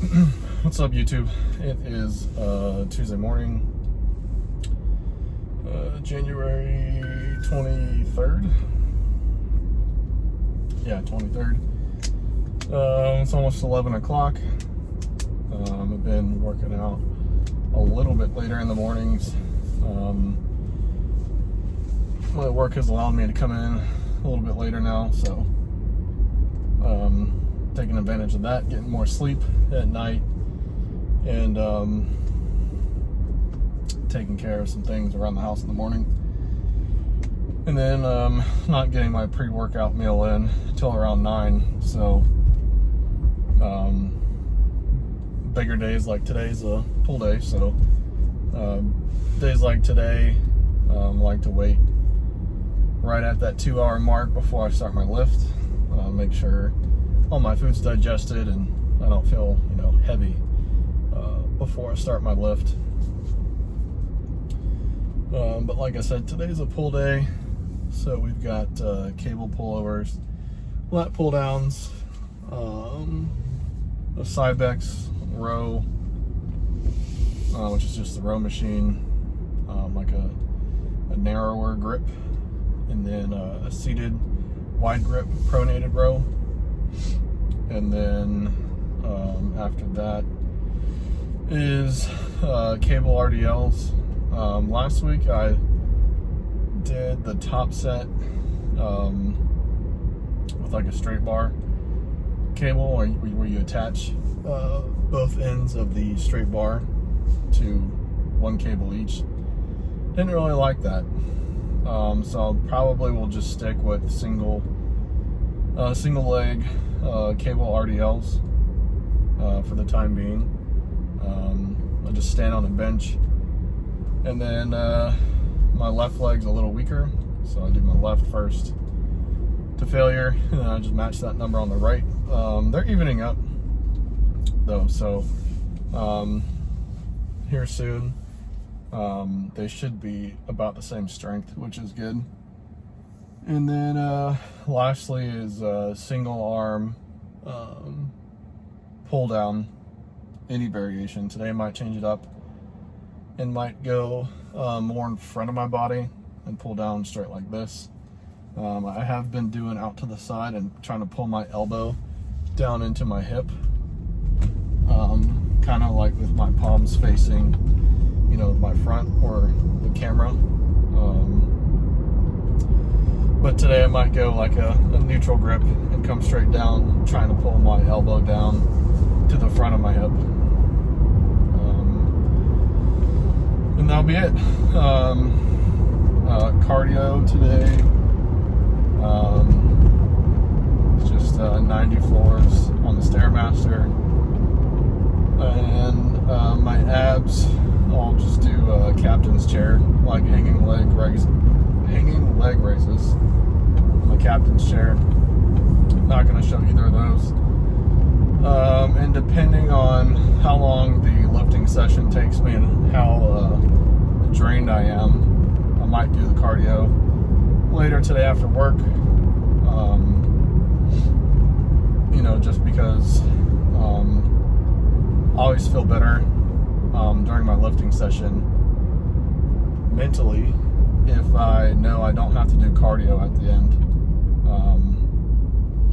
What's up, YouTube? It is Tuesday morning, January 23rd. Yeah, 23rd. It's almost 11 o'clock. I've been working out a little bit later in the mornings. My work has allowed me to come in a little bit later now, so taking advantage of that, getting more sleep at night, and taking care of some things around the house in the morning, and then not getting my pre-workout meal in until around 9. So bigger days like today's a pull day, so days like today, like to wait right at that 2-hour mark before I start my lift. Make sure all my food's digested and I don't feel, heavy before I start my lift. But like I said, today's a pull day, so we've got cable pullovers, lat pull downs, a Cybex row, which is just the row machine, like a narrower grip, and then a seated wide grip pronated row, and then after that is cable RDLs. Last week I did the top set with like a straight bar cable where you attach both ends of the straight bar to one cable each. Didn't really like that. So probably will just stick with single leg cable RDLs for the time being. I'll just stand on a bench, and then my left leg's a little weaker, so I do my left first to failure, and then I just match that number on the right. They're evening up though, so here soon they should be about the same strength, which is good. And then lastly is single arm pull down, any variation. Today I might change it up and might go more in front of my body and pull down straight like this. I have been doing out to the side and trying to pull my elbow down into my hip, kind of like with my palms facing, my front or the camera. But today I might go like a neutral grip and come straight down, trying to pull my elbow down to the front of my hip. And that'll be it. Cardio today. It's just 90 floors on the Stairmaster. And my abs, I'll just do captain's chair, like hanging leg raises on the captain's chair. Not going to show either of those. And depending on how long the lifting session takes me and how drained I am, I might do the cardio later today after work. Just because I always feel better during my lifting session mentally if I know I don't have to do cardio at the end.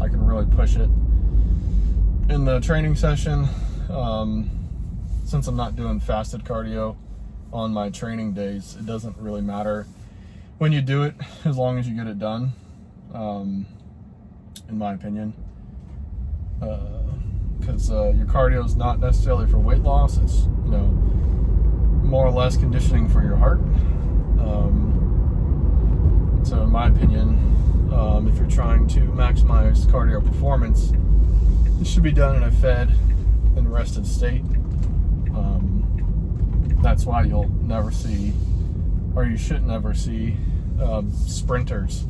I can really push it. In the training session, since I'm not doing fasted cardio on my training days, it doesn't really matter when you do it, as long as you get it done, in my opinion. Because your cardio is not necessarily for weight loss. It's, more or less conditioning for your heart. So in my opinion, if you're trying to maximize cardio performance, it should be done in a fed and rested state. That's why you'll never see, or you should never see, sprinters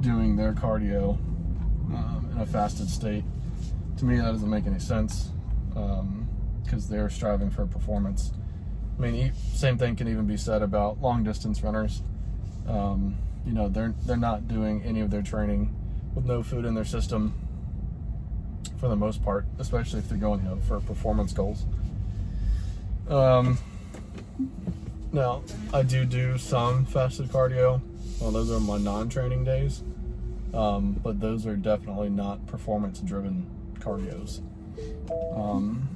doing their cardio in a fasted state. To me, that doesn't make any sense, because they're striving for performance. I mean, same thing can even be said about long distance runners. They're not doing any of their training with no food in their system for the most part, especially if they're going, you know, for performance goals. Now, I do some fasted cardio. Well, those are my non-training days, but those are definitely not performance-driven cardios. And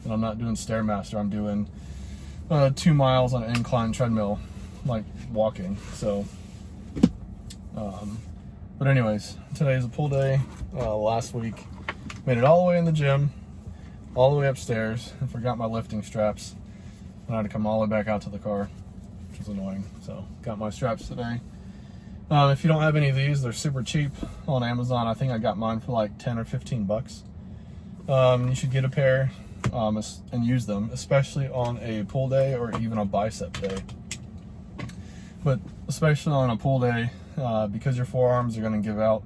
I'm not doing Stairmaster. I'm doing 2 miles on an incline treadmill, like walking. So, but anyways, today is a pull day. Last week, made it all the way in the gym, all the way upstairs, and forgot my lifting straps. And I had to come all the way back out to the car, which was annoying. So, got my straps today. If you don't have any of these, they're super cheap on Amazon. I think I got mine for like 10 or 15 bucks. You should get a pair and use them, especially on a pull day or even a bicep day. But especially on a pull day, because your forearms are going to give out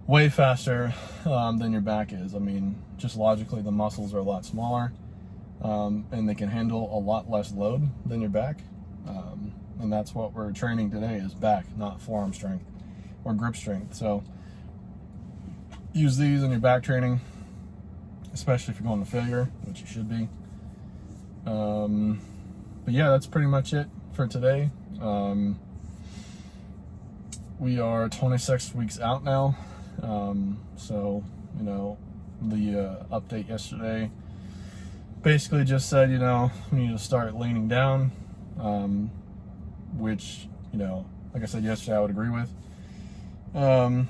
way faster than your back is. I mean, just logically, the muscles are a lot smaller, and they can handle a lot less load than your back. And that's what we're training today, is back, not forearm strength or grip strength. So use these in your back training, especially if you're going to failure, which you should be. But yeah, that's pretty much it for today. We are 26 weeks out now. So, you know, the update yesterday basically just said, you know, we need to start leaning down, which, you know, like I said yesterday, I would agree with. But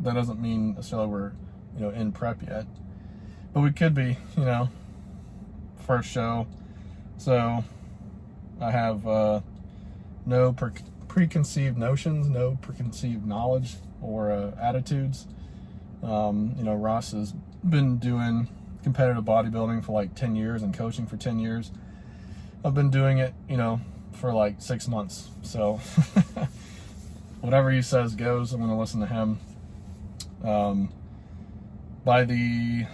that doesn't mean necessarily we're, you know, in prep yet. But we could be, you know, first show. So I have no preconceived notions, no preconceived knowledge or attitudes. You know, Ross has been doing competitive bodybuilding for like 10 years and coaching for 10 years. I've been doing it, you know, for like 6 months. So whatever he says goes. I'm going to listen to him. By the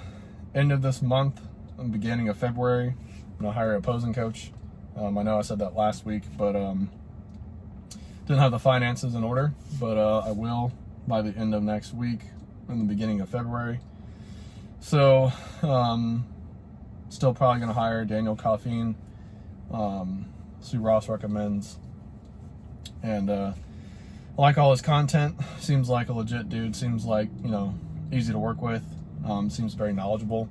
end of this month, and beginning of February, I'm going to hire an opposing coach. I know I said that last week, but didn't have the finances in order. But I will by the end of next week, in the beginning of February. So, still probably going to hire Daniel Coffeen. Sue Ross recommends. And I like all his content. Seems like a legit dude. Seems like, you know, easy to work with. Seems very knowledgeable.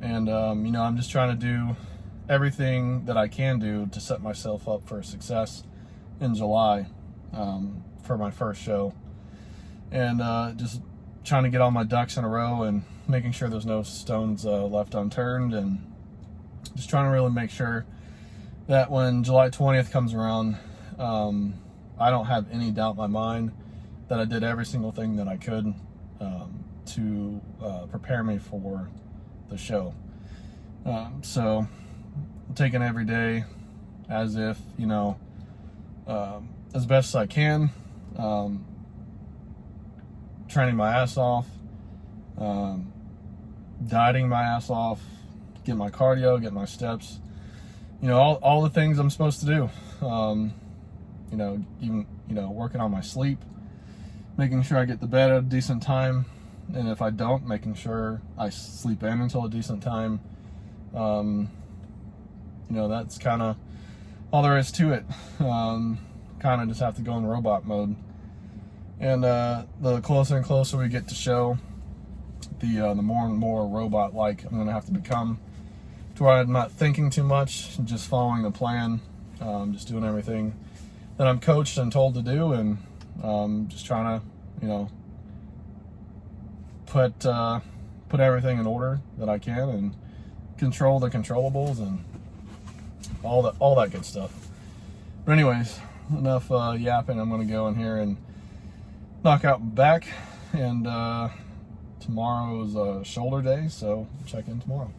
And, you know, I'm just trying to do everything that I can do to set myself up for success in July for my first show. And just trying to get all my ducks in a row and making sure there's no stones left unturned, and just trying to really make sure that when July 20th comes around, I don't have any doubt in my mind that I did every single thing that I could to prepare me for the show. So I'm taking every day as if, you know, as best as I can, training my ass off, dieting my ass off, get my cardio, get my steps, you know, all the things I'm supposed to do. You know, even, you know, working on my sleep, making sure I get to bed at a decent time, and if I don't, making sure I sleep in until a decent time. You know, that's kind of all there is to it. Kind of just have to go in robot mode. And the closer and closer we get to show, the more and more robot-like I'm going to have to become, to where I'm not thinking too much, just following the plan, just doing everything that I'm coached and told to do, and just trying to, you know, put everything in order that I can, and control the controllables, and all that good stuff. But anyways, enough yapping. I'm going to go in here and knock out my back, and tomorrow's shoulder day, so check in tomorrow.